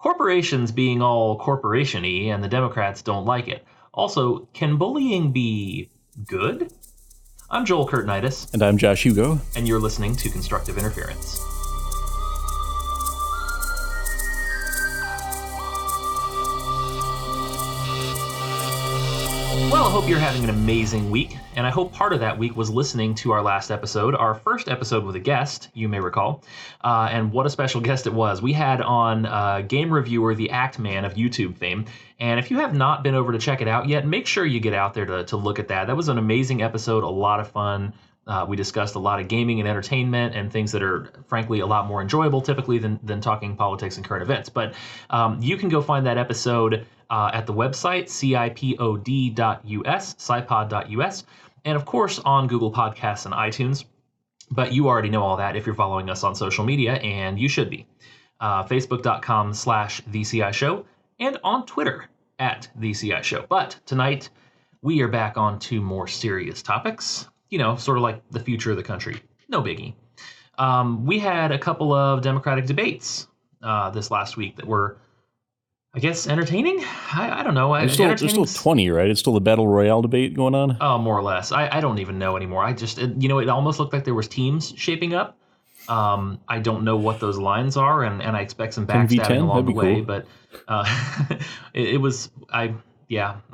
corporations being all corporation-y and the Democrats don't like it. Also, can bullying be good? I'm Joel Kurtnitis. And I'm Josh Hugo. And you're listening to Constructive Interference. Well, I hope you're having an amazing week, and I hope part of that week was listening to our last episode, our first episode with a guest, you may recall, and what a special guest it was. We had on game reviewer, the Act Man of YouTube fame, and if you have not been over to check it out yet, make sure you get out there to look at that. That was an amazing episode, a lot of fun. We discussed a lot of gaming and entertainment and things that are, frankly, a lot more enjoyable typically than talking politics and current events. But you can go find that episode at the website, cipod.us, and of course on Google Podcasts and iTunes. But you already know all that if you're following us on social media, and you should be. Facebook.com/TheCI Show, and on Twitter @TheCI Show. But tonight, we are back on to more serious topics. You know, sort of like the future of the country. No biggie. We had a couple of Democratic debates this last week that were, I guess, entertaining? I don't know. There's still 20, right? It's still the Battle Royale debate going on? Oh, more or less. I don't even know anymore. It almost looked like there was teams shaping up. I don't know what those lines are, and I expect some backstabbing along the way. Cool. But it was, I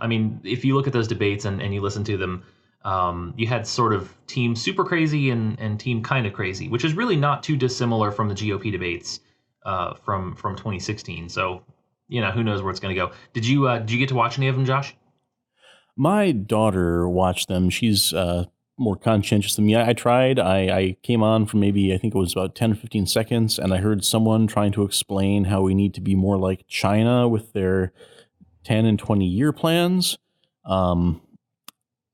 mean, if you look at those debates and you listen to them, you had sort of team super crazy and team kind of crazy, which is really not too dissimilar from the GOP debates from 2016. So, you know, who knows where it's going to go. Did you get to watch any of them, Josh? My daughter watched them. She's more conscientious than me. I tried. I came on for maybe, I think it was about 10 or 15 seconds, and I heard someone trying to explain how we need to be more like China with their 10 and 20-year plans.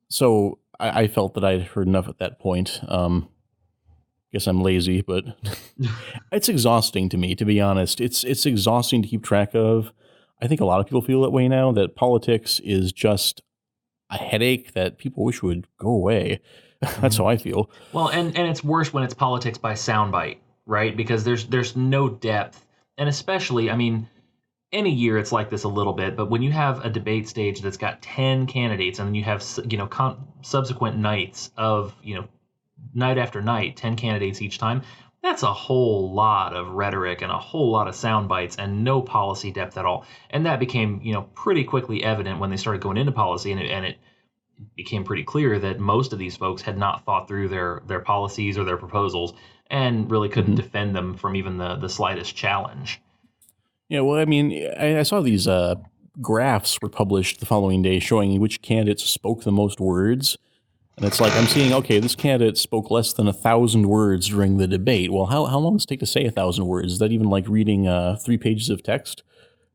So I felt that I'd heard enough at that point. Guess I'm lazy, but it's exhausting to me, to be honest. It's exhausting to keep track of. I think a lot of people feel that way now, that politics is just a headache that people wish would go away. That's how I feel. Well, and it's worse when it's politics by soundbite, right? Because there's no depth. And especially, I mean, any year it's like this a little bit, but when you have a debate stage that's got 10 candidates and then you have, subsequent nights of, night after night, 10 candidates each time, that's a whole lot of rhetoric and a whole lot of sound bites and no policy depth at all. And that became, pretty quickly evident when they started going into policy, and it became pretty clear that most of these folks had not thought through their policies or their proposals and really couldn't defend them from even the slightest challenge. Yeah, well, I mean, I saw these graphs were published the following day showing which candidates spoke the most words. And it's like, I'm seeing, okay, this candidate spoke less than 1,000 words during the debate. Well, how long does it take to say 1,000 words? Is that even like reading 3 pages of text?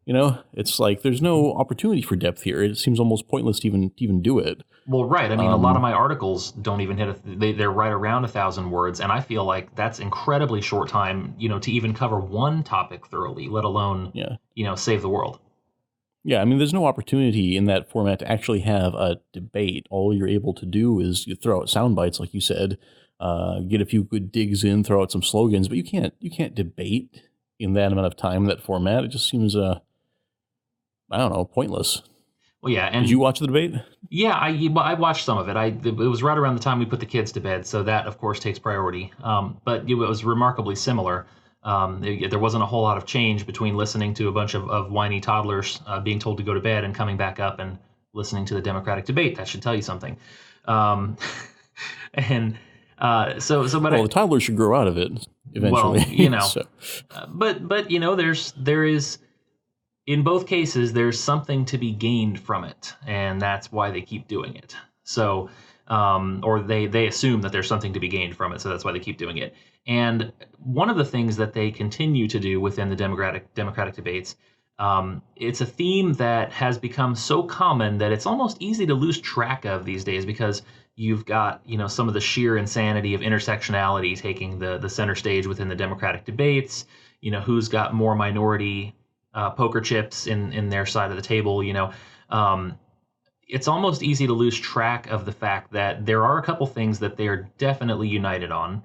It's like there's no opportunity for depth here. It seems almost pointless to even do it. Well, right. I mean, a lot of my articles don't even hit they're right around 1,000 words, and I feel like that's incredibly short time, to even cover one topic thoroughly, let alone, save the world. Yeah, I mean, there's no opportunity in that format to actually have a debate. All you're able to do is you throw out sound bites, like you said, get a few good digs in, throw out some slogans, but you can't debate in that amount of time, that format. It just seems, pointless. Well, yeah. And did you watch the debate? Yeah, I watched some of it. It was right around the time we put the kids to bed, so that, of course, takes priority. But it was remarkably similar. There wasn't a whole lot of change between listening to a bunch of whiny toddlers being told to go to bed and coming back up and listening to the Democratic debate. That should tell you something. But the toddlers should grow out of it eventually. Well, so. But there is. In both cases, there's something to be gained from it, and that's why they keep doing it. So, or they assume that there's something to be gained from it, so that's why they keep doing it. And one of the things that they continue to do within the Democratic debates, it's a theme that has become so common that it's almost easy to lose track of these days, because you've got some of the sheer insanity of intersectionality taking the center stage within the Democratic debates. Who's got more minority poker chips in their side of the table. It's almost easy to lose track of the fact that there are a couple things that they are definitely united on,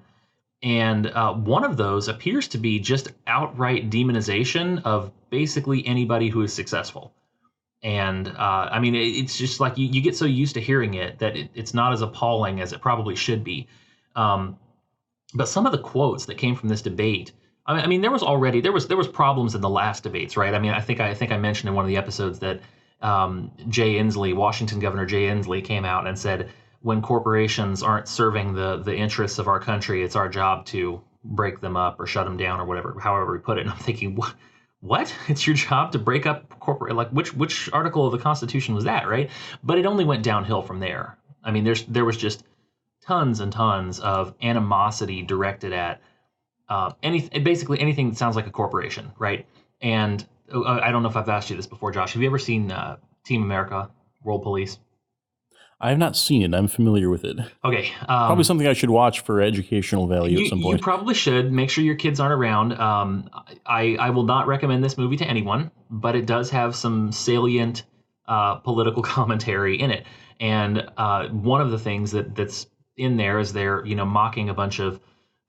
And one of those appears to be just outright demonization of basically anybody who is successful. And I mean, it's just like you get so used to hearing it that it's not as appalling as it probably should be. Um, but some of the quotes that came from this debate, I mean, there was problems in the last debates, right? I mean, I think I mentioned in one of the episodes that Jay Inslee, Washington Governor Jay Inslee, came out and said, when corporations aren't serving the interests of our country, it's our job to break them up or shut them down or whatever, however we put it. And I'm thinking, what? It's your job to break up corporate? Like which article of the Constitution was that, right? But it only went downhill from there. I mean, there was just tons and tons of animosity directed at basically anything that sounds like a corporation, right? And I don't know if I've asked you this before, Josh. Have you ever seen Team America, World Police? I have not seen it. I'm familiar with it. Okay. Probably something I should watch for educational value at some You point. probably should. Make sure your kids aren't around. I will not recommend this movie to anyone, but it does have some salient political commentary in it. And one of the things that's in there is they're mocking a bunch of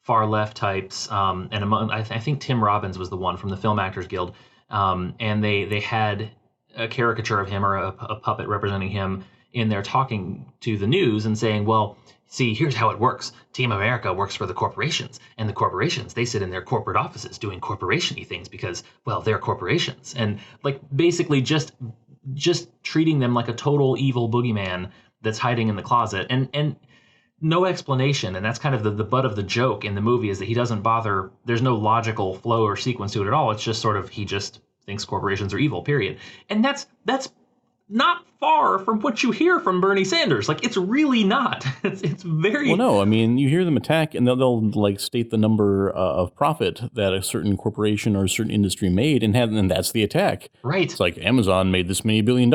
far left types. And among I think Tim Robbins was the one from the Film Actors Guild. And they had a caricature of him or a puppet representing him in there talking to the news and saying, well, see, here's how it works. Team America works for the corporations, and the corporations, they sit in their corporate offices doing corporation-y things because, well, they're corporations. And like basically just treating them like a total evil boogeyman that's hiding in the closet. And no explanation. And that's kind of the butt of the joke in the movie, is that he doesn't bother. There's no logical flow or sequence to it at all. It's just sort of, he just thinks corporations are evil, period. And that's not far from what you hear from Bernie Sanders. Like, it's really not. It's very... Well, no, I mean, you hear them attack, and they'll like state the number of profit that a certain corporation or a certain industry made, and that's the attack. Right. It's like, Amazon made this many $1 billion.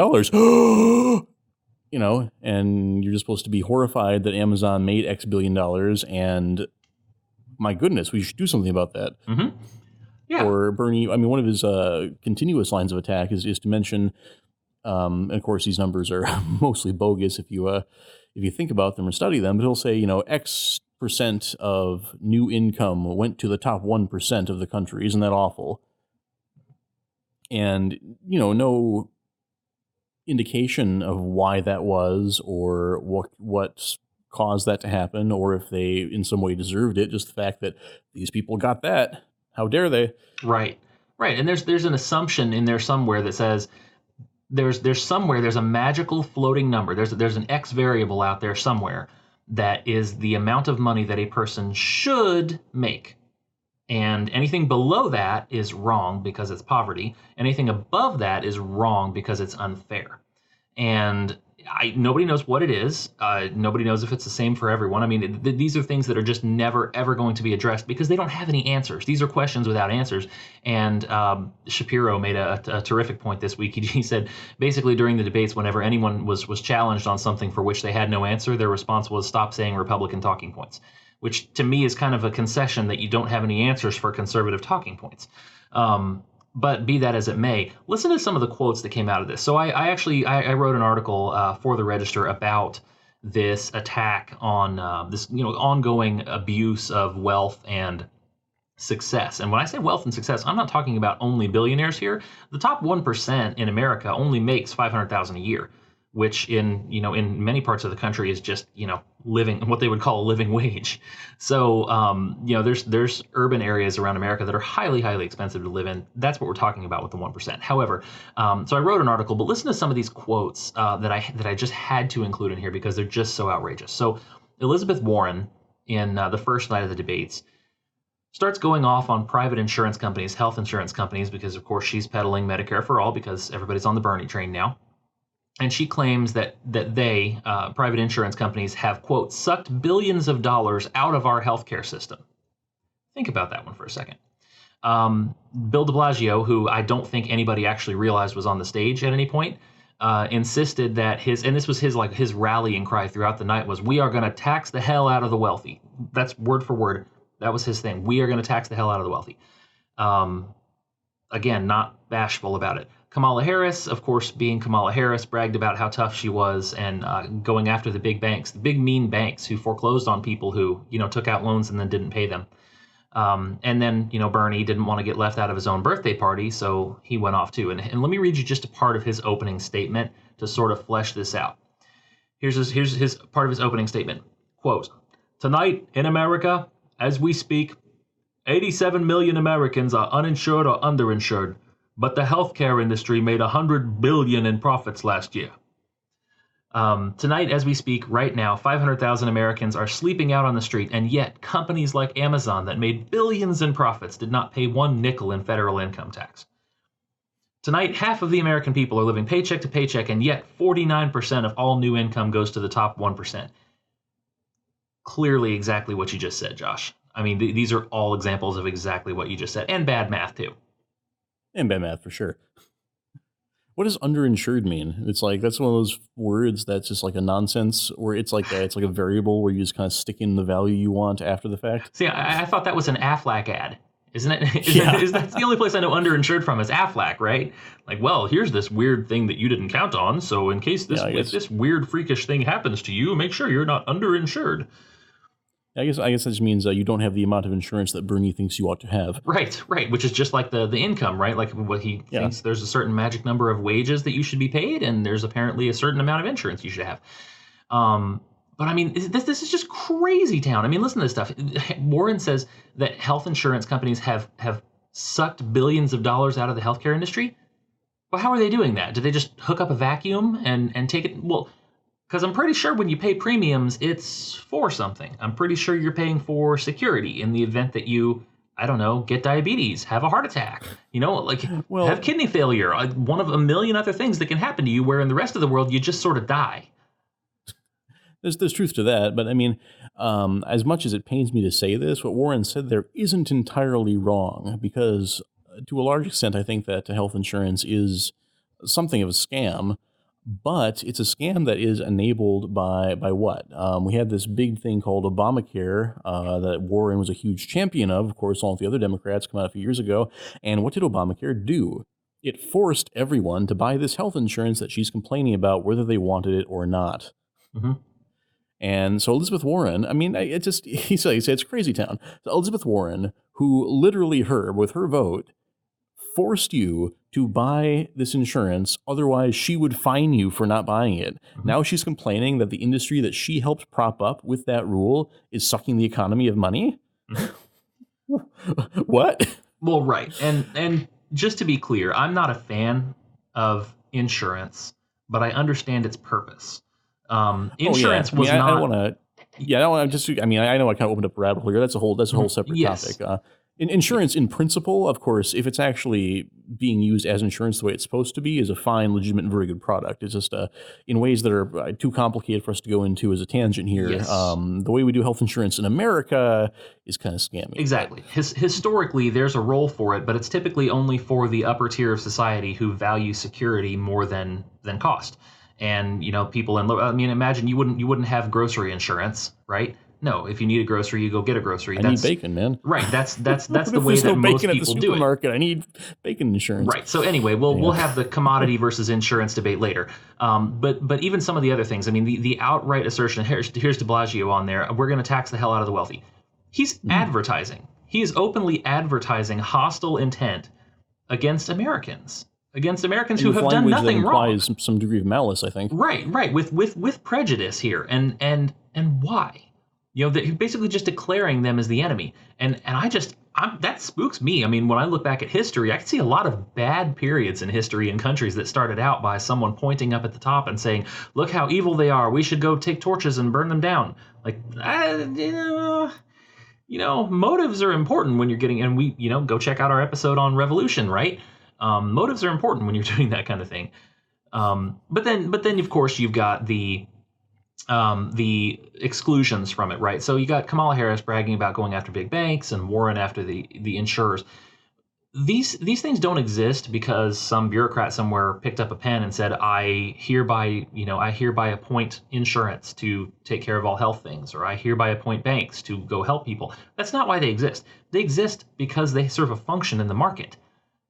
And you're just supposed to be horrified that Amazon made X $1 billion, and my goodness, we should do something about that. Mm-hmm. Yeah. Or Bernie, I mean, one of his continuous lines of attack is to mention, and of course, these numbers are mostly bogus if you think about them or study them. But he'll say, X percent of new income went to the top 1% of the country. Isn't that awful? And no indication of why that was, or what caused that to happen, or if they in some way deserved it. Just the fact that these people got that. How dare they? Right. And there's an assumption in there somewhere that says, there's a magical floating number. There's an X variable out there somewhere that is the amount of money that a person should make. And anything below that is wrong because it's poverty. Anything above that is wrong because it's unfair. And nobody knows what it is. Nobody knows if it's the same for everyone. I mean, these are things that are just never, ever going to be addressed because they don't have any answers. These are questions without answers. And Shapiro made a terrific point this week. He said, basically, during the debates, whenever anyone was challenged on something for which they had no answer, their response was, stop saying Republican talking points, which to me is kind of a concession that you don't have any answers for conservative talking points. But be that as it may, listen to some of the quotes that came out of this. So I wrote an article for the Register about this attack on this ongoing abuse of wealth and success. And when I say wealth and success, I'm not talking about only billionaires here. The top 1% in America only makes $500,000 a year, which in many parts of the country is just living what they would call a living wage. So there's urban areas around America that are highly expensive to live in. That's what we're talking about with the 1%. However, so I wrote an article, but listen to some of these quotes that I just had to include in here because they're just so outrageous. So Elizabeth Warren, in the first night of the debates, starts going off on private insurance companies, health insurance companies, because of course she's peddling Medicare for all because everybody's on the Bernie train now. And she claims that they, private insurance companies, have, quote, sucked billions of dollars out of our healthcare system. Think about that one for a second. Bill de Blasio, who I don't think anybody actually realized was on the stage at any point, insisted that and this was his rallying cry throughout the night was, we are going to tax the hell out of the wealthy. That's word for word. That was his thing. We are going to tax the hell out of the wealthy. Again, not bashful about it. Kamala Harris, of course, being Kamala Harris, bragged about how tough she was and going after the big banks, the big mean banks who foreclosed on people who, took out loans and then didn't pay them. And then, Bernie didn't want to get left out of his own birthday party, so he went off too. And let me read you just a part of his opening statement to sort of flesh this out. Here's his part of his opening statement. Quote, "Tonight in America, as we speak, 87 million Americans are uninsured or underinsured, but the healthcare industry made $100 billion in profits last year." Tonight, as we speak, right now, 500,000 Americans are sleeping out on the street, and yet companies like Amazon that made billions in profits did not pay one nickel in federal income tax. Tonight, half of the American people are living paycheck to paycheck, and yet 49% of all new income goes to the top 1%. Clearly exactly what you just said, Josh. I mean, these are all examples of exactly what you just said, and bad math, too. And bad math, for sure. What does underinsured mean? It's like, that's one of those words that's just like a nonsense, or it's like a variable where you just kind of stick in the value you want after the fact. See, I thought that was an Aflac ad, isn't it? Yeah. That's the only place I know underinsured from is Aflac, right? Like, well, here's this weird thing that you didn't count on, so in case if this weird freakish thing happens to you, make sure you're not underinsured. I guess that just means you don't have the amount of insurance that Bernie thinks you ought to have. Right, which is just like the income, right? Like what he thinks there's a certain magic number of wages that you should be paid, and there's apparently a certain amount of insurance you should have. But I mean, this is just crazy town. I mean, listen to this stuff. Warren says that health insurance companies have sucked billions of dollars out of the healthcare industry. Well, how are they doing that? Did they just hook up a vacuum and take it? Well, because I'm pretty sure when you pay premiums, it's for something. I'm pretty sure you're paying for security in the event that you, I don't know, get diabetes, have a heart attack, have kidney failure, one of a million other things that can happen to you, where in the rest of the world, you just sort of die. There's truth to that, but I mean, as much as it pains me to say this, what Warren said there isn't entirely wrong, because to a large extent, I think that health insurance is something of a scam. But it's a scam that is enabled by what? We had this big thing called Obamacare that Warren was a huge champion of course, along with the other Democrats, come out a few years ago. And what did Obamacare do? It forced everyone to buy this health insurance that she's complaining about, whether they wanted it or not. Mm-hmm. And so Elizabeth Warren, I mean, he says it's crazy town. So Elizabeth Warren, who literally with her vote, forced you to buy this insurance, otherwise she would fine you for not buying it. Mm-hmm. Now she's complaining that the industry that she helped prop up with that rule is sucking the economy of money? Mm-hmm. What? Well, right. And just to be clear, I'm not a fan of insurance, but I understand its purpose. Insurance was not... I don't want to... I know I kind of opened up a rabbit hole here. That's a whole separate topic. Insurance, in principle, of course, if it's actually being used as insurance the way it's supposed to be, is a fine, legitimate, and very good product. It's just in ways that are too complicated for us to go into as a tangent here. Yes. The way we do health insurance in America is kind of scammy. Exactly. Historically, there's a role for it, but it's typically only for the upper tier of society who value security more than cost. And people imagine you wouldn't have grocery insurance, right? No, if you need a grocery, you go get a grocery. I need bacon, man. Right, that's the way that most people do it. I need bacon insurance. Right. So anyway, we'll have the commodity versus insurance debate later. But even some of the other things. I mean, the outright assertion. Here's De Blasio on there. We're going to tax the hell out of the wealthy. He's advertising. He is openly advertising hostile intent against Americans. Against Americans who have done nothing wrong. Implies some degree of malice, I think. Right. With prejudice here, and why? Basically just declaring them as the enemy. And that spooks me. I mean, when I look back at history, I can see a lot of bad periods in history in countries that started out by someone pointing up at the top and saying, look how evil they are. We should go take torches and burn them down. Like, motives are important when you're getting, and we, go check out our episode on revolution, right? Motives are important when you're doing that kind of thing. But then of course you've got the exclusions from it, right? So you got Kamala Harris bragging about going after big banks and Warren after the insurers. These things don't exist because some bureaucrat somewhere picked up a pen and said, I hereby appoint insurance to take care of all health things, or I hereby appoint banks to go help people. That's not why they exist. They exist because they serve a function in the market.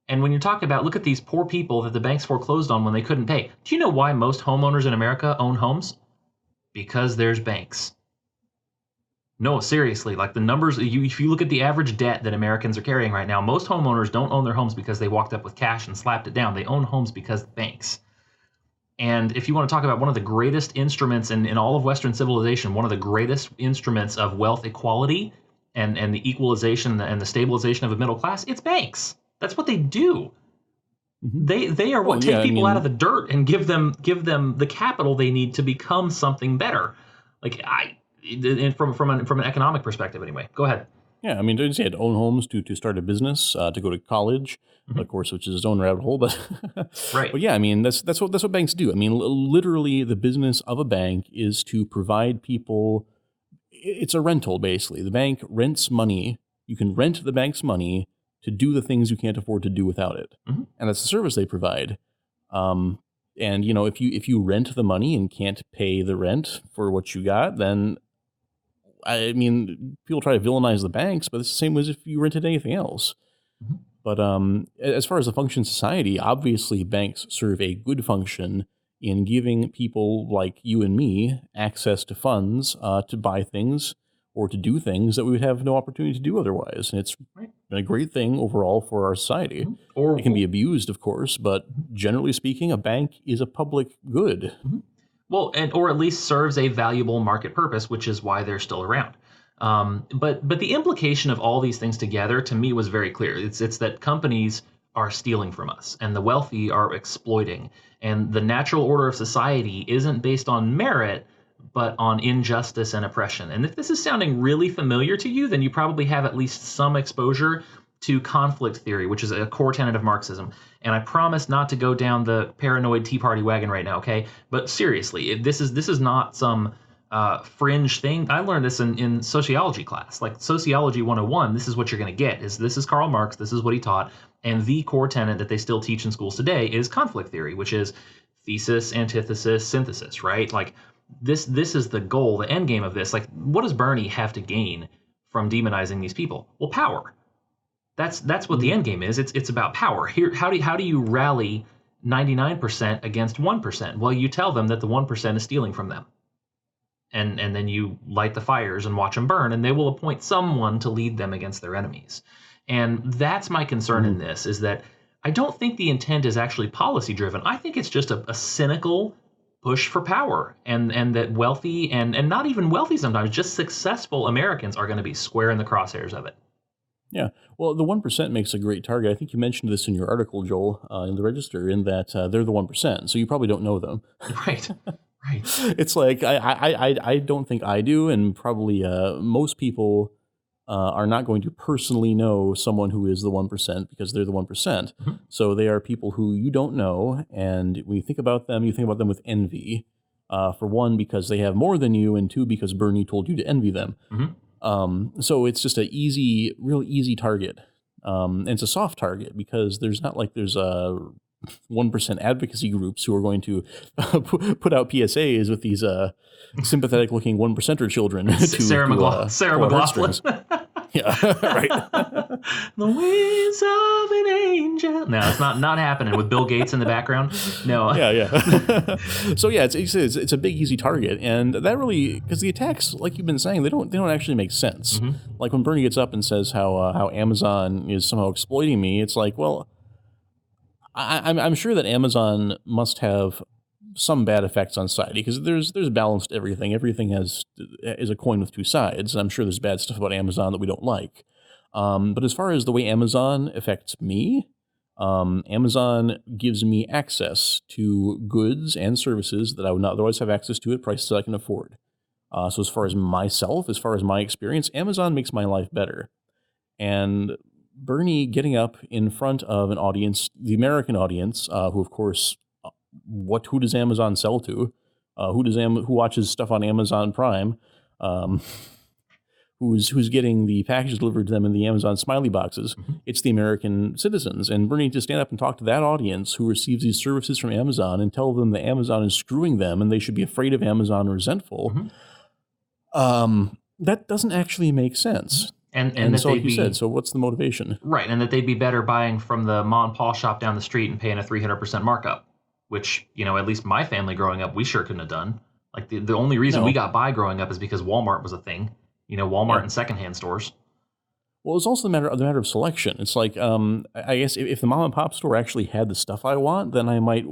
And when you're talking about, look at these poor people that the banks foreclosed on when they couldn't pay. Do you know why most homeowners in America own homes? Because there's banks. No, seriously, like the numbers, if you look at the average debt that Americans are carrying right now, most homeowners don't own their homes because they walked up with cash and slapped it down. They own homes because banks. And if you want to talk about one of the greatest instruments in all of Western civilization, one of the greatest instruments of wealth equality and the equalization and the stabilization of a middle class, it's banks. That's what they do. They are what take people out of the dirt and give them the capital they need to become something better. Like from an economic perspective, anyway. Go ahead. Yeah, I mean, you had to own homes to start a business, to go to college, of course, which is its own rabbit hole. But right. But yeah, I mean, that's what banks do. I mean, literally, the business of a bank is to provide people. It's a rental, basically. The bank rents money. You can rent the bank's money to do the things you can't afford to do without it, and that's the service they provide. And if you rent the money and can't pay the rent for what you got, then I mean, people try to villainize the banks, but it's the same as if you rented anything else. But as far as the function of society, obviously banks serve a good function in giving people like you and me access to funds to buy things or to do things that we would have no opportunity to do otherwise. And it's been a great thing overall for our society. It can be abused, of course, but generally speaking, a bank is a public good. Well, or at least serves a valuable market purpose, which is why they're still around. But the implication of all these things together, to me, was very clear. It's that companies are stealing from us, and the wealthy are exploiting, and the natural order of society isn't based on merit, but on injustice and oppression. And if this is sounding really familiar to you, then you probably have at least some exposure to conflict theory, which is a core tenet of Marxism. And I promise not to go down the paranoid Tea Party wagon right now, okay? But seriously, this is not some fringe thing. I learned this in sociology class, like Sociology 101. This is what you're going to get. This is Karl Marx. This is what he taught. And the core tenet that they still teach in schools today is conflict theory, which is thesis, antithesis, synthesis, right? Like this is the goal, the end game of this. Like, what does Bernie have to gain from demonizing these people? Well, power. That's what the end game is. It's about power. Here, how do you rally 99% against 1%? Well, you tell them that the 1% is stealing from them. And then you light the fires and watch them burn, and they will appoint someone to lead them against their enemies. And that's my concern in this, is that I don't think the intent is actually policy driven. I think it's just a cynical push for power, and that wealthy and not even wealthy sometimes, just successful Americans are going to be square in the crosshairs of it. Yeah, well, the 1% makes a great target. I think you mentioned this in your article, Joel, in the Register, in that they're the 1%, so you probably don't know them. Right. Right. It's like I don't think I do, and probably most people are not going to personally know someone who is the 1% because they're the 1%. So they are people who you don't know, and when you think about them, you think about them with envy. For one, because they have more than you, and two, because Bernie told you to envy them. So it's just a real easy target. And it's a soft target because there's 1% advocacy groups who are going to put out PSAs with these sympathetic looking 1%er children to Sarah McLachlan. Yeah, right. The wings of an angel. No, it's not happening with Bill Gates in the background. No. Yeah. So yeah, it's a big easy target, and that really, because the attacks, like you've been saying, they don't actually make sense. Like when Bernie gets up and says how Amazon is somehow exploiting me, it's like, well, I'm sure that Amazon must have some bad effects on society because there's balance to everything. Everything is a coin with two sides, and I'm sure there's bad stuff about Amazon that we don't like. But as far as the way Amazon affects me, Amazon gives me access to goods and services that I would not otherwise have access to at prices I can afford. So as far as myself, as far as my experience, Amazon makes my life better. And Bernie getting up in front of an audience, the American audience, who of course, who does Amazon sell to? Who watches stuff on Amazon Prime? Who's getting the packages delivered to them in the Amazon smiley boxes? It's the American citizens. And Bernie to stand up and talk to that audience who receives these services from Amazon and tell them that Amazon is screwing them and they should be afraid of Amazon or resentful. That doesn't actually make sense. and And that so, like they'd you said, be so what's the motivation? right, and that they'd be better buying from the mom and paw shop down the street and paying a 300% markup, which, at least my family growing up, we sure couldn't have done. Like the only reason we No. got by growing up is because Walmart was a thing. Walmart Yeah. and secondhand stores. Well, it's also the matter of selection. It's like, I guess if the mom and pop store actually had the stuff I want, then I might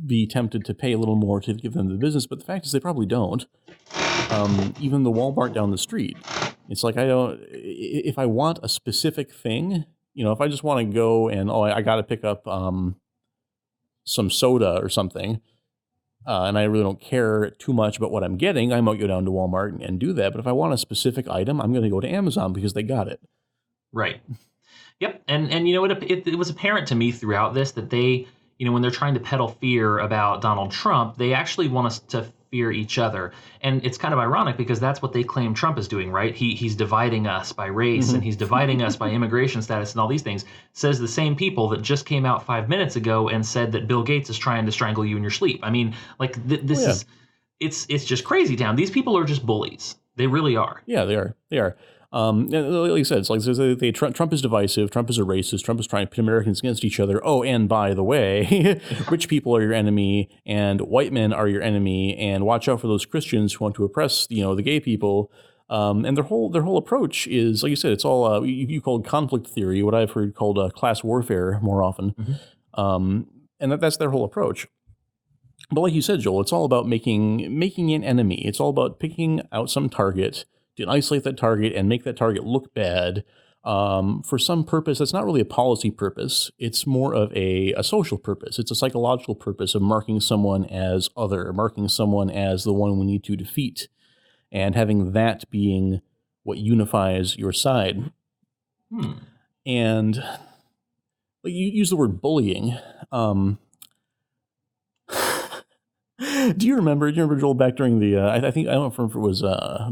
be tempted to pay a little more to give them the business. But the fact is, they probably don't. Even the Walmart down the street, it's like if I want a specific thing, if I just want to go and I got to pick up some soda or something, and I really don't care too much about what I'm getting, I might go down to Walmart and do that. But if I want a specific item, I'm going to go to Amazon because they got it. Right. Yep. And it was apparent to me throughout this that they, when they're trying to peddle fear about Donald Trump, they actually want us to fear each other. And it's kind of ironic because that's what they claim Trump is doing, right? He's dividing us by race and Hmm. he's dividing us by immigration status and all these things. Says the same people that just came out 5 minutes ago and said that Bill Gates is trying to strangle you in your sleep. I mean, like Oh this yeah, is it's just crazy town. These people are just bullies. They really are. yeah, they are. They are. And like you said, it's like Trump is divisive. Trump is a racist. Trump is trying to pit Americans against each other. Oh, and by the way, rich people are your enemy, and white men are your enemy, and watch out for those Christians who want to oppress, the gay people. And their whole approach is, like you said, it's all you called conflict theory. What I've heard called class warfare more often. Mhm. And that's their whole approach. But like you said, Joel, it's all about making an enemy. It's all about picking out some target to isolate that target and make that target look bad for some purpose that's not really a policy purpose. It's more of a social purpose. It's a psychological purpose of marking someone as other, marking someone as the one we need to defeat, and having that being what unifies your side. Hmm. And like, you use the word bullying. Um, Do you remember? Joel, back during the? I think I don't remember if it was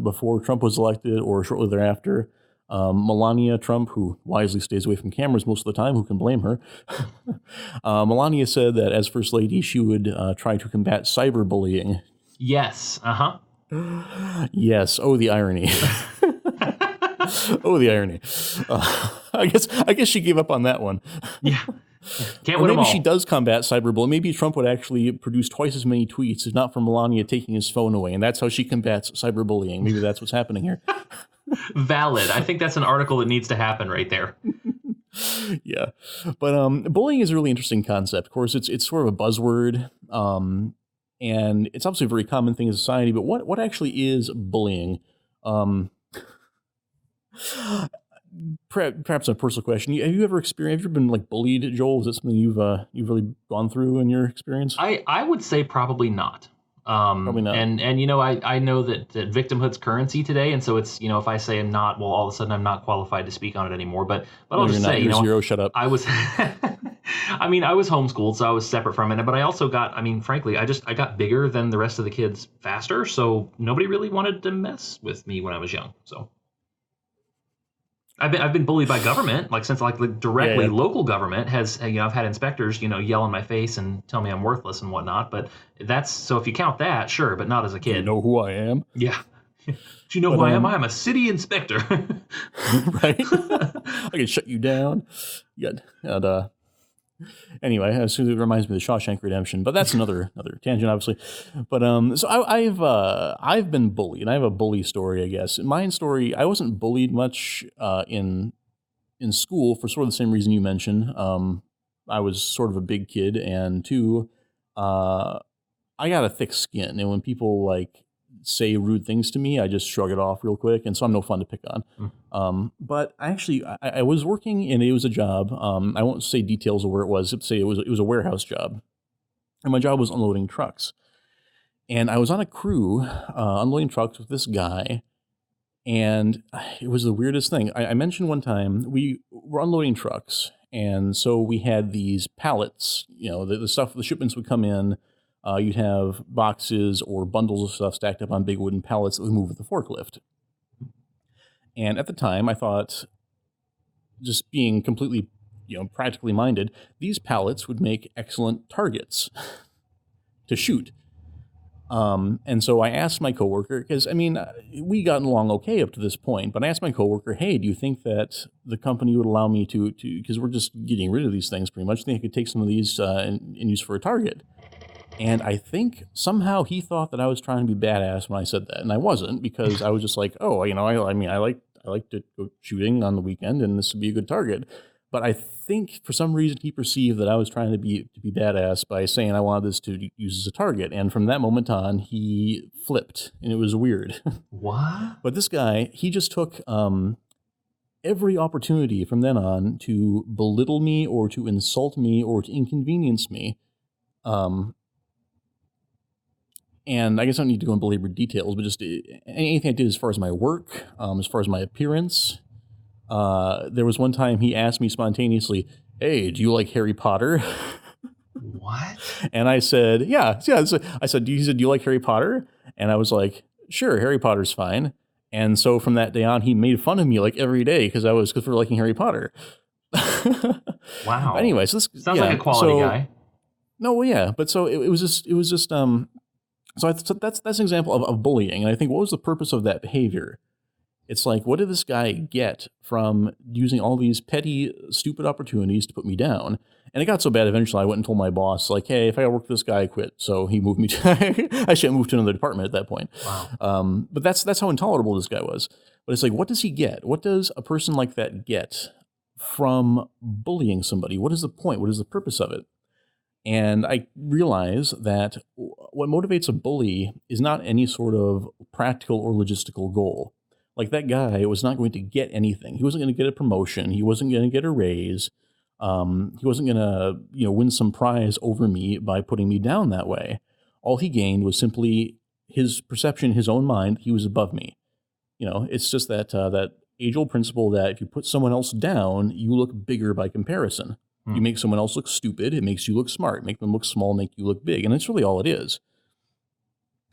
before Trump was elected or shortly thereafter. Melania Trump, who wisely stays away from cameras most of the time, who can blame her? Melania said that as first lady, she would try to combat cyberbullying. Yes. Uh-huh. Yes. Oh, the irony. Oh, the irony. I guess she gave up on that one. Yeah. Can't Or win them maybe she all. does combat cyberbullying. Maybe Trump would actually produce twice as many tweets if not for Melania taking his phone away, and that's how she combats cyberbullying. Maybe that's what's happening here. Valid. I think that's an article that needs to happen right there. Yeah, but bullying is a really interesting concept. Of course, it's sort of a buzzword, and it's obviously a very common thing in society. But what actually is bullying? Um, Perhaps a personal question. Have you ever experienced? Have you ever been like bullied, Joel? Is that something you've really gone through in your experience? I would say probably not. Probably not. And I know that victimhood's currency today, and so it's if I say I'm not, well, all of a sudden I'm not qualified to speak on it anymore. But No, I'll you're just not. say You're zero. Shut up. I was I mean I was homeschooled, so I was separate from it. But I also got frankly I got bigger than the rest of the kids faster, so nobody really wanted to mess with me when I was young. So. I've been bullied by government, like since directly Yeah. local government has I've had inspectors yell in my face and tell me I'm worthless and whatnot. But that's so if you count that, sure, but not as a Do you kid. know who I am? Yeah. Do you know But who I am? I am a city inspector. right? I can shut you down. Yeah. And anyway, as it reminds me of the Shawshank Redemption, but that's another tangent, obviously. But so I've been bullied, and I have a bully story, I guess. In my story, I wasn't bullied much in school for sort of the same reason you mentioned. I was sort of a big kid, and two, uh, I got a thick skin, and when people like say rude things to me, I just shrug it off real quick, and so I'm no fun to pick on. But I was working, and it was a job. I won't say details of where it was. Say it was a warehouse job, and my job was unloading trucks. And I was on a crew unloading trucks with this guy, and it was the weirdest thing. I mentioned one time we were unloading trucks, and so we had these pallets. The stuff, the shipments would come in. You'd have boxes or bundles of stuff stacked up on big wooden pallets that would move with the forklift. And at the time, I thought, just being completely, practically minded, these pallets would make excellent targets to shoot. And so I asked my coworker, because I mean, we gotten along okay up to this point, but I asked my coworker, hey, do you think that the company would allow me to, because we're just getting rid of these things pretty much, think I could take some of these and use for a target? And I think somehow he thought that I was trying to be badass when I said that, and I wasn't, because I was just like, oh, I mean, I like to go shooting on the weekend, and this would be a good target. But I think for some reason he perceived that I was trying to be badass by saying I wanted this to use as a target, and from that moment on, he flipped, and it was weird. What? But this guy, he just took every opportunity from then on to belittle me or to insult me or to inconvenience me. And I guess I don't need to go into belabored details, but just anything I did as far as my work, as far as my appearance. There was one time he asked me spontaneously, hey, do you like Harry Potter? What? And I said, yeah. I said, he said, do you like Harry Potter? And I was like, sure, Harry Potter's fine. And so from that day on, he made fun of me like every day because we're liking Harry Potter. Wow. Anyway, so this sounds like a quality guy. No, well, yeah, but so it was just so that's an example of bullying, and I think what was the purpose of that behavior? It's like, what did this guy get from using all these petty, stupid opportunities to put me down? And it got so bad eventually I went and told my boss, like, hey, if I work with this guy, I quit. So he moved me to, I should have moved to another department at that point. Wow. But that's how intolerable this guy was. But it's like, what does he get? What does a person like that get from bullying somebody? What is the point? What is the purpose of it? And I realize that what motivates a bully is not any sort of practical or logistical goal. Like, that guy was not going to get anything. He wasn't going to get a promotion. He wasn't going to get a raise. He wasn't going to, win some prize over me by putting me down that way. All he gained was simply his perception, his own mind. He was above me. It's just that age-old principle that if you put someone else down, you look bigger by comparison. You make someone else look stupid, it makes you look smart. Make them look small, make you look big. And that's really all it is.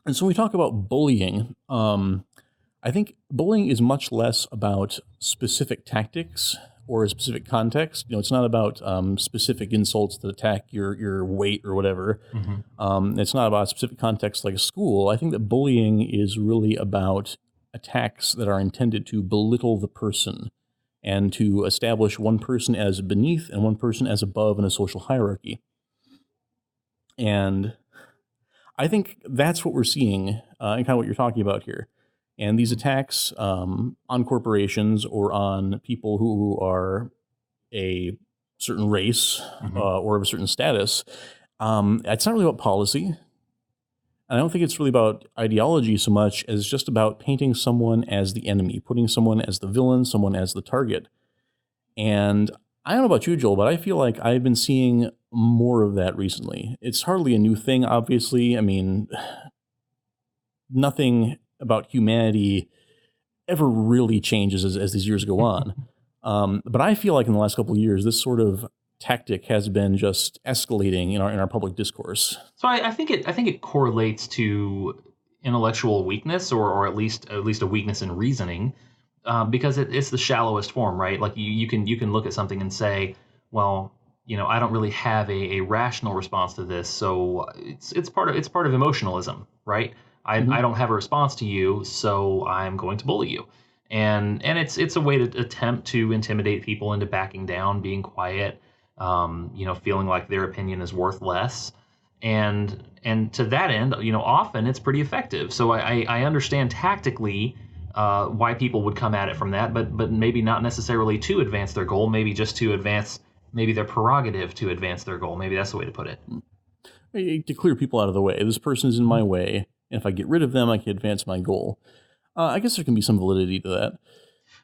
And so when we talk about bullying, I think bullying is much less about specific tactics or a specific context. It's not about specific insults that attack your weight or whatever. Mm-hmm. It's not about a specific context like a school. I think that bullying is really about attacks that are intended to belittle the person and to establish one person as beneath and one person as above in a social hierarchy. And I think that's what we're seeing and kind of what you're talking about here. And these attacks on corporations or on people who are a certain race or of a certain status, it's not really about policy. I don't think it's really about ideology so much as just about painting someone as the enemy, putting someone as the villain, someone as the target. And I don't know about you, Joel, but I feel like I've been seeing more of that recently. It's hardly a new thing, obviously. I mean, nothing about humanity ever really changes as these years go on. But I feel like in the last couple of years, this sort of tactic has been just escalating in our public discourse. So I think it correlates to intellectual weakness, or at least a weakness in reasoning, because it's the shallowest form, right? Like you can look at something and say, well, I don't really have a rational response to this, so it's part of emotionalism, right? I don't have a response to you, so I'm going to bully you, and it's a way to attempt to intimidate people into backing down, being quiet, feeling like their opinion is worth less. And to that end, often it's pretty effective. So I understand tactically why people would come at it from that, but maybe not necessarily to advance their goal, maybe just to advance maybe their prerogative to advance their goal. Maybe that's the way to put it. To clear people out of the way. This person is in my way, and if I get rid of them, I can advance my goal. I guess there can be some validity to that.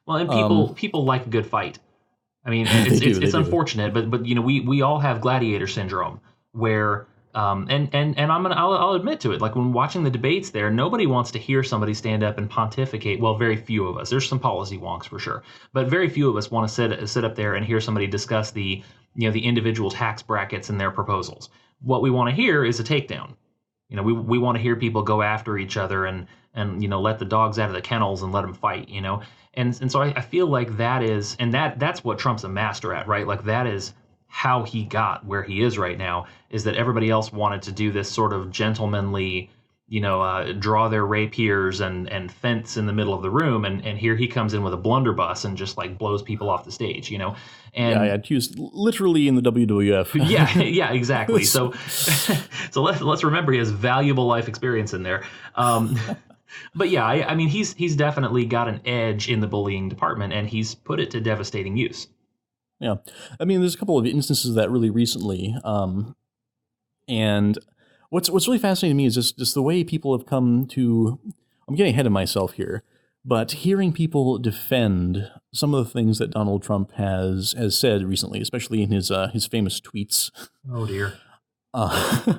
Well, and people like a good fight. I mean, it's unfortunate, but we all have gladiator syndrome where and I'll admit to it. Like, when watching the debates there, nobody wants to hear somebody stand up and pontificate. Well, very few of us. There's some policy wonks for sure, but very few of us want to sit up there and hear somebody discuss the individual tax brackets and their proposals. What we want to hear is a takedown. We want to hear people go after each other and let the dogs out of the kennels and let them fight. And so I feel like that's what Trump's a master at, right? Like, that is how he got where he is right now, is that everybody else wanted to do this sort of gentlemanly, draw their rapiers and fence in the middle of the room, and here he comes in with a blunderbuss and just like blows people off the stage, Yeah, I and had to use literally in the WWF. yeah, exactly. So so let's remember he has valuable life experience in there. But yeah, I mean he's definitely got an edge in the bullying department, and he's put it to devastating use. Yeah, I mean, there's a couple of instances of that really recently, and what's really fascinating to me is just the way people have come to. I'm getting ahead of myself here, but hearing people defend some of the things that Donald Trump has said recently, especially in his famous tweets. Oh dear. Uh,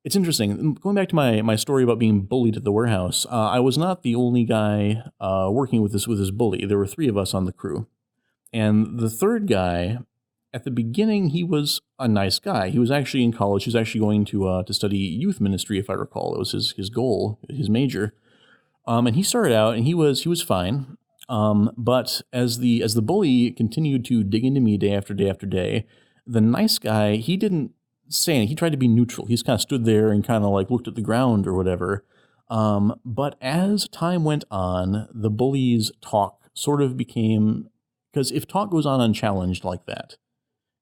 it's interesting. Going back to my story about being bullied at the warehouse, I was not the only guy working with this bully. There were 3 of us on the crew, and the third guy, at the beginning, he was a nice guy. He was actually in college. He was actually going to study youth ministry, if I recall. It was his goal, his major. And he started out, and he was fine. But as the bully continued to dig into me day after day after day, the nice guy, he didn't say anything. He tried to be neutral. He just kind of stood there and kind of like looked at the ground or whatever. But as time went on, the bully's talk sort of became, because if talk goes on unchallenged like that,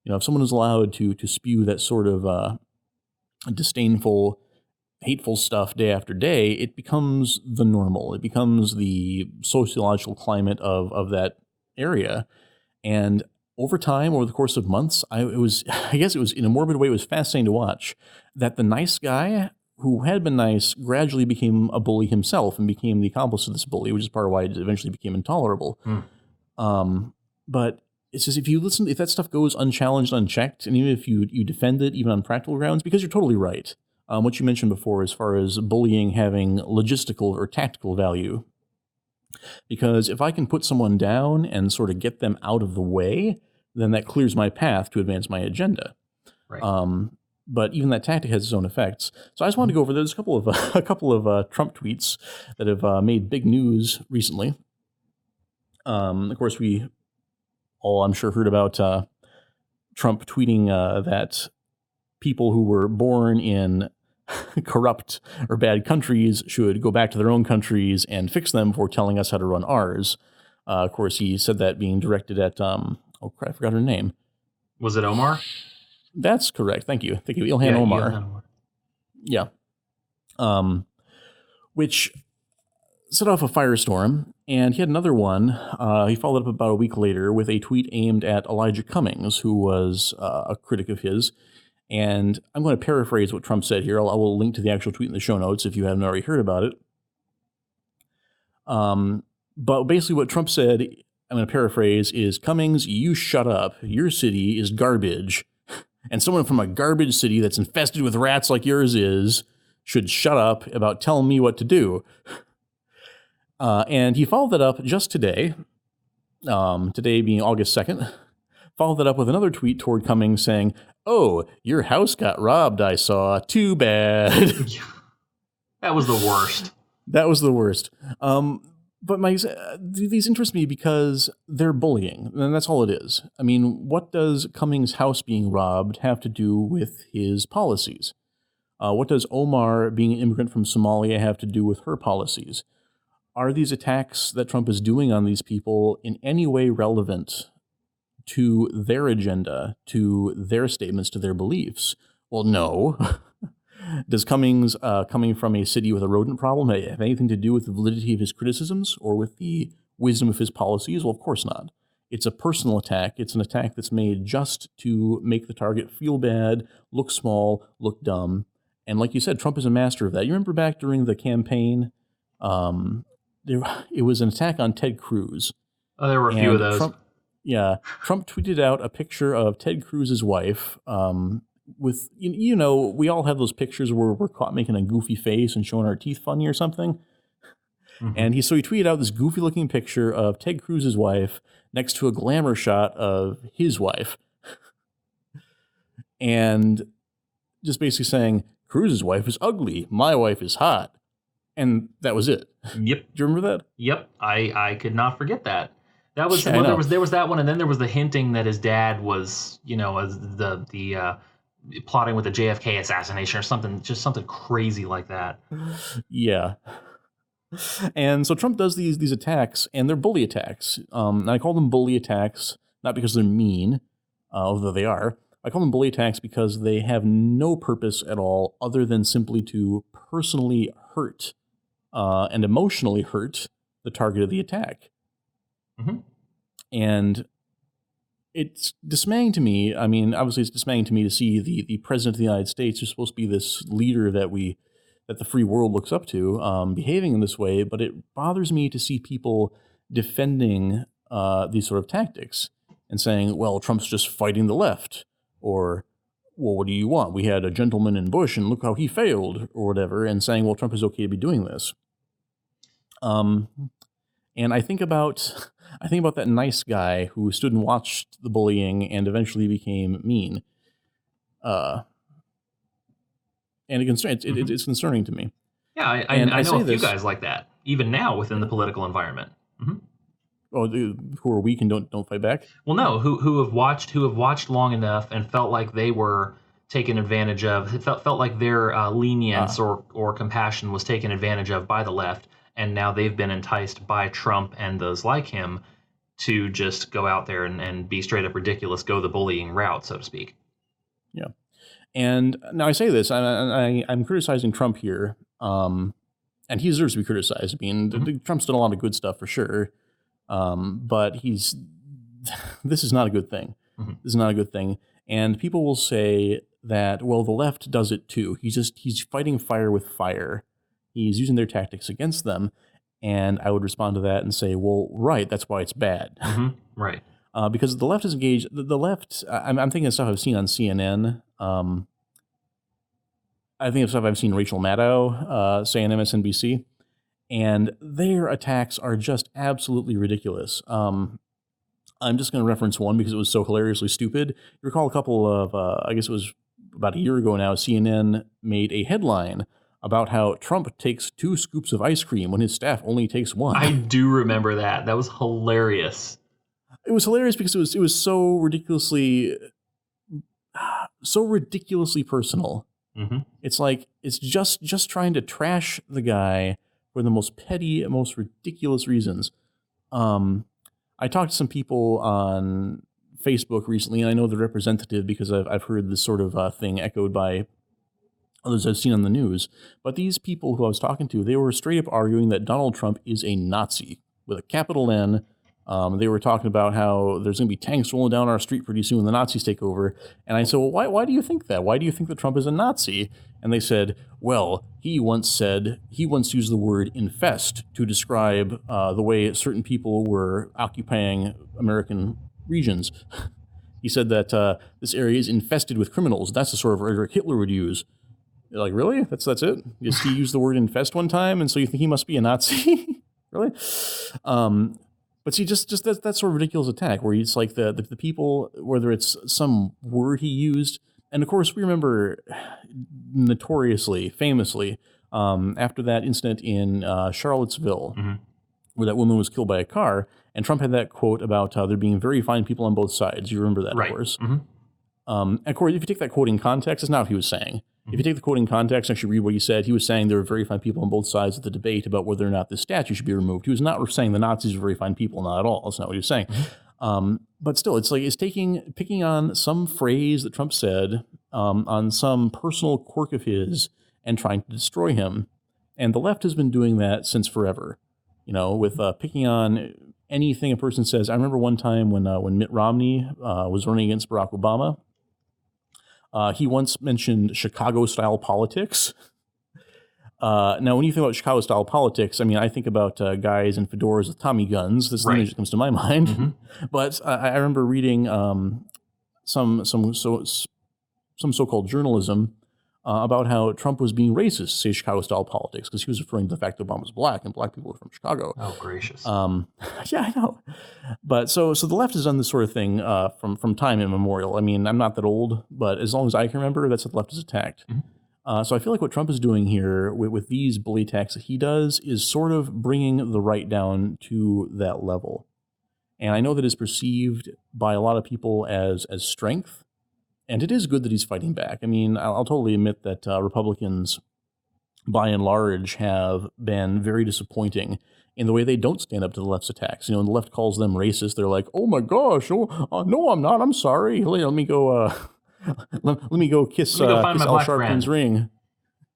if someone is allowed to spew that sort of disdainful, hateful stuff day after day, it becomes the normal. It becomes the sociological climate of that area. And over time, over the course of months, I guess it was in a morbid way, it was fascinating to watch that the nice guy who had been nice gradually became a bully himself and became the accomplice of this bully, which is part of why it eventually became intolerable. But it's just if that stuff goes unchallenged, unchecked, and even if you defend it, even on practical grounds, because you're totally right. What you mentioned before as far as bullying having logistical or tactical value. Because if I can put someone down and sort of get them out of the way, then that clears my path to advance my agenda. Right. But even that tactic has its own effects. So I just wanted to go over, there's a couple of Trump tweets that have made big news recently. Of course, we all, I'm sure, heard about Trump tweeting that people who were born in corrupt or bad countries should go back to their own countries and fix them before telling us how to run ours. Of course, he said that being directed at, I forgot her name. Was it Omar? That's correct. Thank you. Ilhan Omar. Ilhan Omar. Yeah. Which set off a firestorm, and he had another one. He followed up about a week later with a tweet aimed at Elijah Cummings, who was a critic of his. And I'm going to paraphrase what Trump said here. I will link to the actual tweet in the show notes if you haven't already heard about it. But basically what Trump said, I'm going to paraphrase, is, Cummings, you shut up. Your city is garbage. And someone from a garbage city that's infested with rats like yours is should shut up about telling me what to do. And he followed that up just today, today being August 2nd, followed that up with another tweet toward Cummings saying, oh, your house got robbed, I saw. Too bad. That was the worst. That was the worst. But these interest me because they're bullying, and that's all it is. I mean, what does Cummings' house being robbed have to do with his policies? What does Omar being an immigrant from Somalia have to do with her policies? Are these attacks that Trump is doing on these people in any way relevant to their agenda, to their statements, to their beliefs? Well, no. Does Cummings, coming from a city with a rodent problem, have anything to do with the validity of his criticisms or with the wisdom of his policies? Well, of course not. It's a personal attack. It's an attack that's made just to make the target feel bad, look small, look dumb. And like you said, Trump is a master of that. You remember back during the campaign, it was an attack on Ted Cruz. Oh, there were a few of those. Trump tweeted out a picture of Ted Cruz's wife with, we all have those pictures where we're caught making a goofy face and showing our teeth funny or something. Mm-hmm. And he tweeted out this goofy looking picture of Ted Cruz's wife next to a glamour shot of his wife. And just basically saying, Cruz's wife is ugly, my wife is hot. And that was it. Yep. Do you remember that? Yep. I could not forget that. That was there was that one, and then there was the hinting that his dad was, as the plotting with the JFK assassination or something, just something crazy like that. Yeah. And so Trump does these attacks, and they're bully attacks. And I call them bully attacks not because they're mean, although they are. I call them bully attacks because they have no purpose at all other than simply to personally hurt and emotionally hurt the target of the attack. Mm-hmm. And it's dismaying to me. I mean, obviously, it's dismaying to me to see the president of the United States, who's supposed to be this leader that the free world looks up to, behaving in this way. But it bothers me to see people defending these sort of tactics and saying, "Well, Trump's just fighting the left," or "Well, what do you want? We had a gentleman in Bush, and look how he failed," or whatever, and saying, "Well, Trump is okay to be doing this." And I think about that nice guy who stood and watched the bullying and eventually became mean. And it's concerning to me. Yeah, I know a few guys like that, even now within the political environment. Mm-hmm. Oh, who are weak and don't fight back? Well, no, who have watched long enough and felt like they were taken advantage of. It felt like their lenience or compassion was taken advantage of by the left, and now they've been enticed by Trump and those like him to just go out there and be straight up ridiculous, go the bullying route, so to speak. Yeah. And now I say this, I'm criticizing Trump here, and he deserves to be criticized. I mean, Trump's done a lot of good stuff for sure, but this is not a good thing. Mm-hmm. This is not a good thing. And people will say that, well, the left does it too. He's fighting fire with fire. He's using their tactics against them. And I would respond to that and say, well, right, that's why it's bad. Mm-hmm. Right. Because the left is engaged. The left, I'm thinking of stuff I've seen on CNN. I think of stuff I've seen Rachel Maddow say on MSNBC. And their attacks are just absolutely ridiculous. I'm just going to reference one because it was so hilariously stupid. You recall a couple of, I guess it was about a year ago now, CNN made a headline about how Trump takes 2 scoops of ice cream when his staff only takes 1. I do remember that. That was hilarious. It was hilarious because it was so ridiculously personal. Mm-hmm. It's like it's just trying to trash the guy for the most petty, most ridiculous reasons. I talked to some people on Facebook recently, and I know they're representative because I've heard this sort of thing echoed by others I've seen on the news. But these people who I was talking to, they were straight up arguing that Donald Trump is a Nazi with a capital N. They were talking about how there's going to be tanks rolling down our street pretty soon when the Nazis take over. And I said, well, why do you think that? Why do you think that Trump is a Nazi? And they said, well, he once used the word infest to describe the way certain people were occupying American regions. He said that this area is infested with criminals. That's the sort of rhetoric Hitler would use. You're like, really? That's it? Just he used the word infest one time, and so you think he must be a Nazi? Really? But see, just that sort of ridiculous attack where it's like the people, whether it's some word he used, and of course we remember notoriously, famously, after that incident in Charlottesville, mm-hmm. where that woman was killed by a car, and Trump had that quote about there being very fine people on both sides. You remember that, right. Of course. Mm-hmm. And of course, if you take that quote in context, it's not what he was saying. If you take the quote in context and actually read what he said, he was saying there were very fine people on both sides of the debate about whether or not this statue should be removed. He was not saying the Nazis were very fine people, not at all. That's not what he was saying. Mm-hmm. But still, it's like picking on some phrase that Trump said on some personal quirk of his and trying to destroy him. And the left has been doing that since forever, with picking on anything a person says. I remember one time when Mitt Romney was running against Barack Obama. He once mentioned Chicago-style politics. Now, when you think about Chicago-style politics, I mean, I think about guys in fedoras with Tommy guns. This is the image that comes to my mind. Mm-hmm. But I remember reading some so-called journalism about how Trump was being racist, say Chicago-style politics, because he was referring to the fact that Obama was black and black people were from Chicago. Oh, gracious. Yeah, I know. But so the left has done this sort of thing from time immemorial. I mean, I'm not that old, but as long as I can remember, that's what the left has attacked. Mm-hmm. So I feel like what Trump is doing here with these bully attacks that he does is sort of bringing the right down to that level. And I know that is perceived by a lot of people as strength. And it is good that he's fighting back. I mean, I'll totally admit that Republicans, by and large, have been very disappointing in the way they don't stand up to the left's attacks. You know, when the left calls them racist, they're like, "Oh my gosh, no, I'm not. I'm sorry. Let me go. Let me go kiss Let me go find kiss my Al black Sharpton's friend. ring."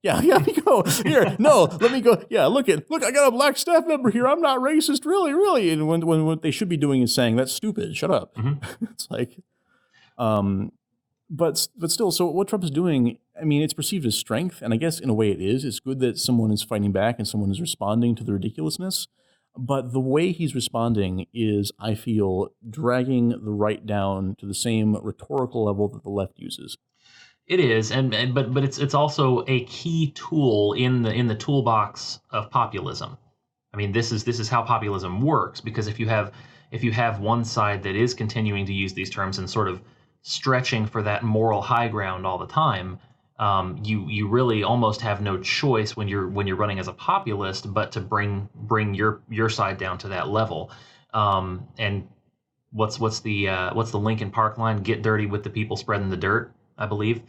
Yeah, let me go here. No, let me go. Yeah, look, I got a black staff member here. I'm not racist, really. And when what they should be doing is saying that's stupid. Shut up. Mm-hmm. It's like, but still. So what Trump is doing, I mean, it's perceived as strength, and I guess in a way it is. It's good that someone is fighting back and someone is responding to the ridiculousness. But the way he's responding is, I feel, dragging the right down to the same rhetorical level that the left uses. It is, but it's also a key tool in the toolbox of populism. I mean, this is how populism works, because if you have one side that is continuing to use these terms and sort of stretching for that moral high ground all the time, you really almost have no choice when you're running as a populist but to bring your side down to that level. And what's the Lincoln Park line? Get dirty with the people spreading the dirt, I believe.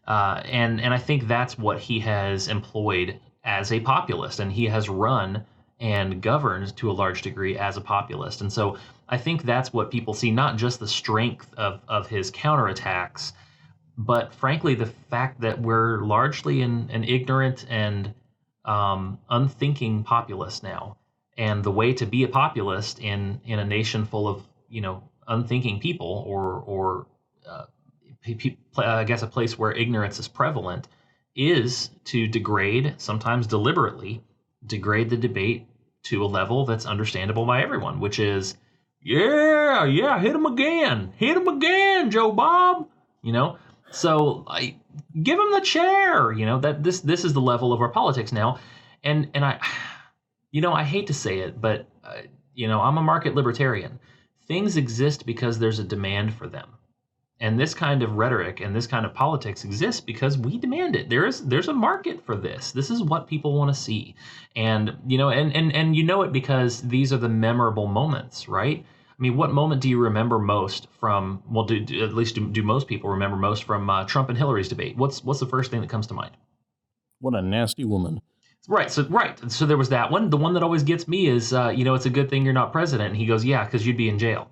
And I think that's what he has employed as a populist, and he has run and governed to a large degree as a populist. And so I think that's what people see, not just the strength of his counterattacks, but frankly the fact that we're largely an ignorant and unthinking populace now. And the way to be a populist in a nation full of unthinking people, or I guess a place where ignorance is prevalent, is to degrade, sometimes deliberately, degrade the debate to a level that's understandable by everyone, which is, yeah, hit him again, Joe Bob. So I give him the chair. That this is the level of our politics now, and I hate to say it, but I'm a market libertarian. Things exist because there's a demand for them. And this kind of rhetoric and this kind of politics exists because we demand it. There's a market for this. This is what people want to see. And it because these are the memorable moments, right? I mean, what moment do you remember most from, well, at least do most people remember most from Trump and Hillary's debate? What's the first thing that comes to mind? What a nasty woman. Right. So there was that one. The one that always gets me is, it's a good thing you're not president. And he goes, yeah, because you'd be in jail.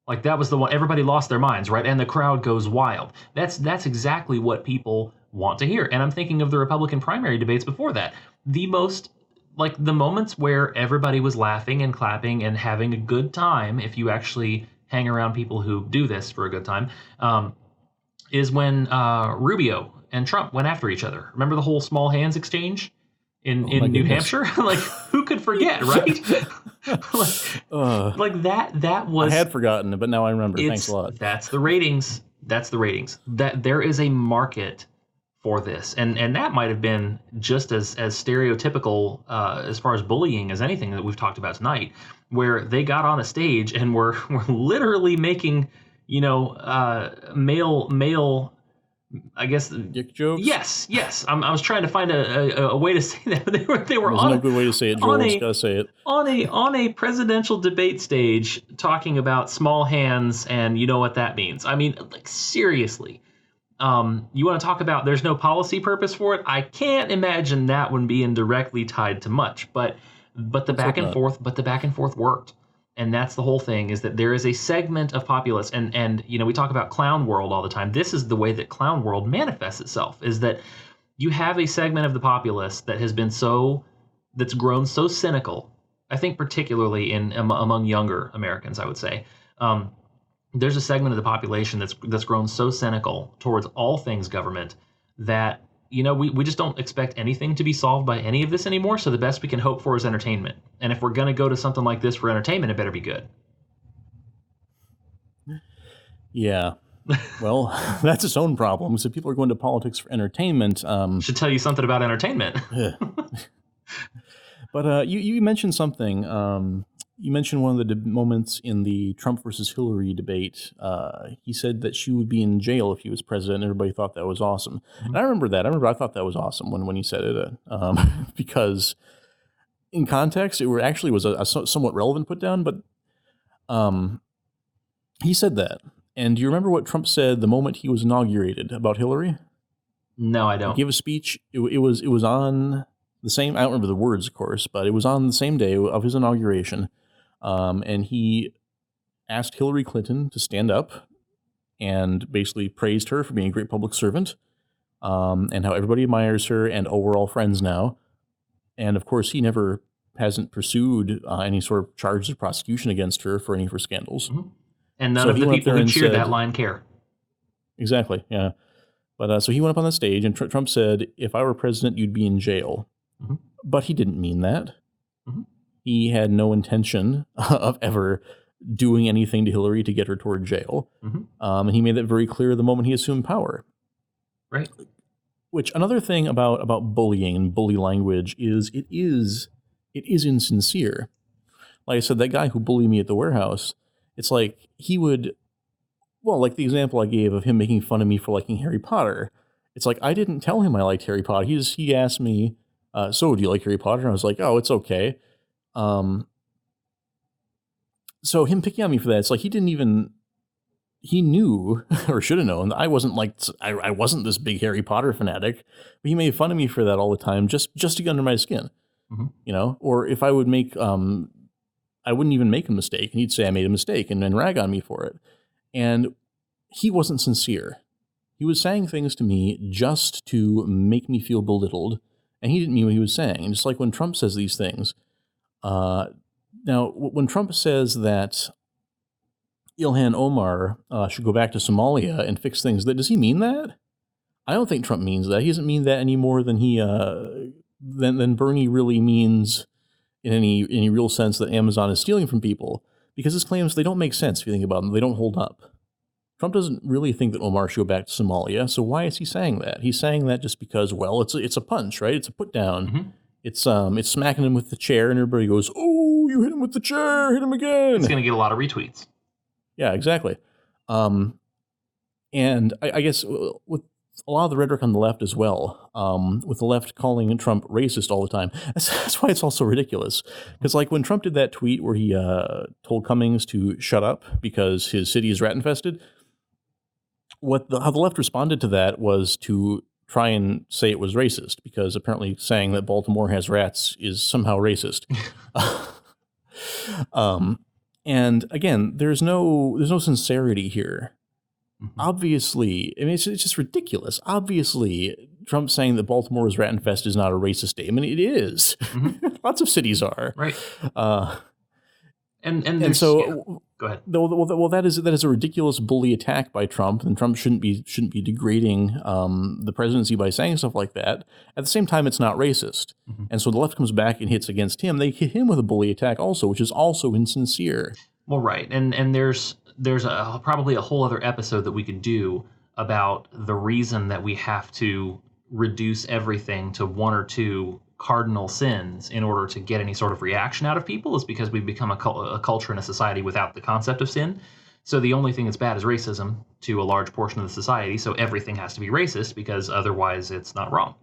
Like, that was the one. Everybody lost their minds, right? And the crowd goes wild. That's exactly what people want to hear. And I'm thinking of the Republican primary debates before that. The moments where everybody was laughing and clapping and having a good time, if you actually hang around people who do this for a good time, is when Rubio and Trump went after each other. Remember the whole small hands exchange in New Hampshire? Like, who could forget, right? That was. I had forgotten it, but now I remember. Thanks a lot. That's the ratings. That there is a market for this, and that might have been just as stereotypical as far as bullying as anything that we've talked about tonight, where they got on a stage and were literally making male. I guess dick jokes. Yes. I was trying to find a way to say that. They were There's on no good way to say it, Joel. Just gotta say it. On a presidential debate stage, talking about small hands, and you know what that means. I mean, like, seriously. You want to talk about there's no policy purpose for it? I can't imagine that one being directly tied to much, but the back and forth worked. And that's the whole thing, is that there is a segment of populace, and we talk about clown world all the time. This is the way that clown world manifests itself, is that you have a segment of the populace that's grown so cynical. I think particularly among younger Americans, I would say. There's a segment of the population that's grown so cynical towards all things government that we just don't expect anything to be solved by any of this anymore. So the best we can hope for is entertainment. And if we're going to go to something like this for entertainment, it better be good. Yeah. Well, that's its own problem. So people are going to politics for entertainment. Should tell you something about entertainment. But you mentioned something. You mentioned one of the moments in the Trump versus Hillary debate. He said that she would be in jail if he was president. Everybody thought that was awesome. Mm-hmm. And I remember that. I thought that was awesome when he said it, because in context, it actually was a somewhat relevant put down. But he said that. And do you remember what Trump said the moment he was inaugurated about Hillary? No, I He don't. gave a speech. It was on the same. I don't remember the words, of course, but it was on the same day of his inauguration, and he asked Hillary Clinton to stand up and basically praised her for being a great public servant, and how everybody admires her, and oh, we're all friends now. And of course, he never hasn't pursued any sort of charges of prosecution against her for any of her scandals. Mm-hmm. And none So of he the went up people there who and cheered that said, line care. exactly, yeah. But so he went up on the stage, and Trump said, "If I were president, you'd be in jail." Mm-hmm. But he didn't mean that. Mm-hmm. He had no intention of ever doing anything to Hillary to get her toward jail. Mm-hmm. And he made that very clear the moment he assumed power. Right. Which, another thing about bullying and bully language is it is insincere. Like I said, that guy who bullied me at the warehouse, it's like he would, well, like the example I gave of him making fun of me for liking Harry Potter. It's like I didn't tell him I liked Harry Potter. He asked me, so do you like Harry Potter? And I was like, oh, it's okay. So him picking on me for that, it's like he knew or should have known I wasn't I wasn't this big Harry Potter fanatic, but he made fun of me for that all the time just to get under my skin, or if I would make, I wouldn't even make a mistake and he'd say I made a mistake and then rag on me for it. And he wasn't sincere. He was saying things to me just to make me feel belittled, and he didn't mean what he was saying. And just like when Trump says these things, now when Trump says that Ilhan Omar should go back to Somalia and fix things, does he mean that? I don't think Trump means that. He doesn't mean that any more than than Bernie really means in any real sense that Amazon is stealing from people, because his claims, they don't make sense if you think about them. They don't hold up. Trump doesn't really think that Omar should go back to Somalia, so why is he saying that? He's saying that just because, well, it's a punch, right? It's a put down. Mm-hmm. It's smacking him with the chair, and everybody goes, "Oh, you hit him with the chair! Hit him again!" It's going to get a lot of retweets. Yeah, exactly. And I guess with a lot of the rhetoric on the left as well, with the left calling Trump racist all the time, that's why it's also ridiculous. Because like when Trump did that tweet where he told Cummings to shut up because his city is rat infested, how the left responded to that was to try and say it was racist, because apparently saying that Baltimore has rats is somehow racist. And again, there's no sincerity here. Mm-hmm. Obviously, I mean, it's just ridiculous. Obviously, Trump saying that Baltimore is rat infested is not a racist statement. It is. Mm-hmm. Lots of cities are. Right. And so, yeah. Go ahead. Well, that is a ridiculous bully attack by Trump, and Trump shouldn't be degrading the presidency by saying stuff like that. At the same time, it's not racist, mm-hmm. And so the left comes back and hits against him. They hit him with a bully attack also, which is also insincere. Well, right, and there's probably a whole other episode that we could do about the reason that we have to reduce everything to one or two cardinal sins in order to get any sort of reaction out of people, is because we've become a culture and a society without the concept of sin. So the only thing that's bad is racism to a large portion of the society. So everything has to be racist because otherwise it's not wrong.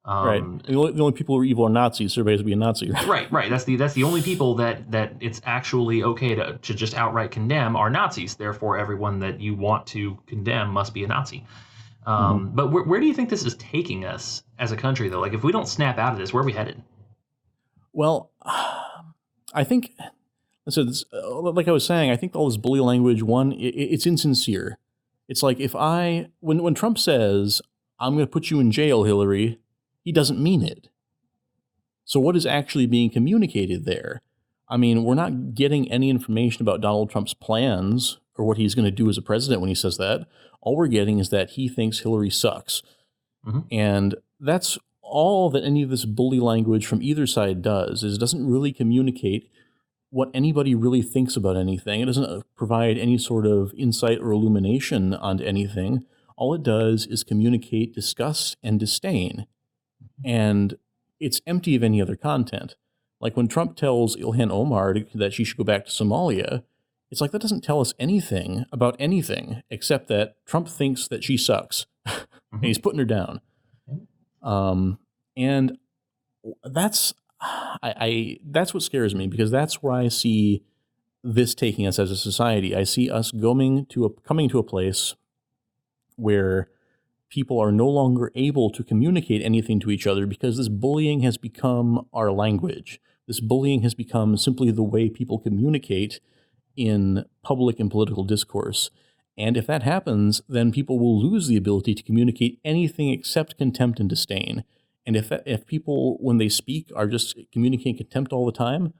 Right. The only people who are evil are Nazis. So everybody has to be a Nazi. Right. That's the only people that it's actually okay to just outright condemn are Nazis. Therefore, everyone that you want to condemn must be a Nazi. Mm-hmm. But where do you think this is taking us as a country, though? Like, if we don't snap out of this, where are we headed? Well, I think, so this, like I was saying, I think all this bully language, it's insincere. It's like when Trump says, "I'm going to put you in jail, Hillary," he doesn't mean it. So what is actually being communicated there? I mean, we're not getting any information about Donald Trump's plans or what he's going to do as a president when he says that. All we're getting is that he thinks Hillary sucks. Mm-hmm. And that's all that any of this bully language from either side does, is it doesn't really communicate what anybody really thinks about anything. It doesn't provide any sort of insight or illumination onto anything. All it does is communicate disgust and disdain. And it's empty of any other content. Like when Trump tells Ilhan Omar that she should go back to Somalia, it's like that doesn't tell us anything about anything except that Trump thinks that she sucks. Mm-hmm. And he's putting her down. And that's what scares me, because that's where I see this taking us as a society. I see us coming to a place where people are no longer able to communicate anything to each other because this bullying has become our language. This bullying has become simply the way people communicate in public and political discourse. And if that happens, then people will lose the ability to communicate anything except contempt and disdain. And if people, when they speak, are just communicating contempt all the time,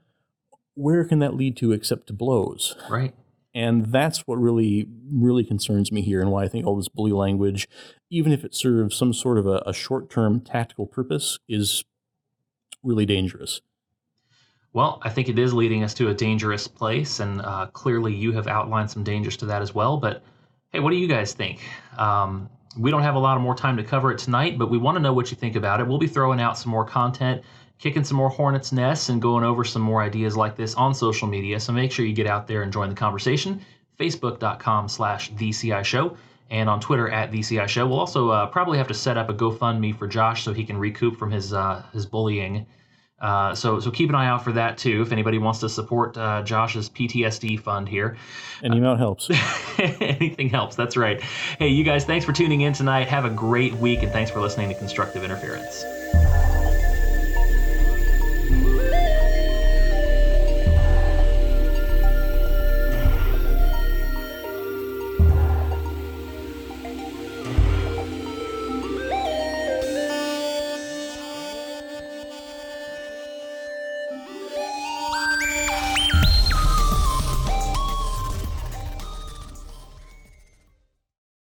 where can that lead to except to blows? Right. And that's what really, really concerns me here, and why I think all this bully language, even if it serves some sort of a short-term tactical purpose, is really dangerous. Well, I think it is leading us to a dangerous place, and clearly you have outlined some dangers to that as well. But hey, what do you guys think? We don't have a lot of more time to cover it tonight, but we want to know what you think about it. We'll be throwing out some more content, kicking some more hornets' nests, and going over some more ideas like this on social media. So make sure you get out there and join the conversation. Facebook.com/TheCI Show, and on Twitter @TheCI Show. We'll also probably have to set up a GoFundMe for Josh so he can recoup from his bullying. So keep an eye out for that too. If anybody wants to support Josh's PTSD fund here, any amount helps. Anything helps. That's right. Hey, you guys, thanks for tuning in tonight. Have a great week, and thanks for listening to Constructive Interference.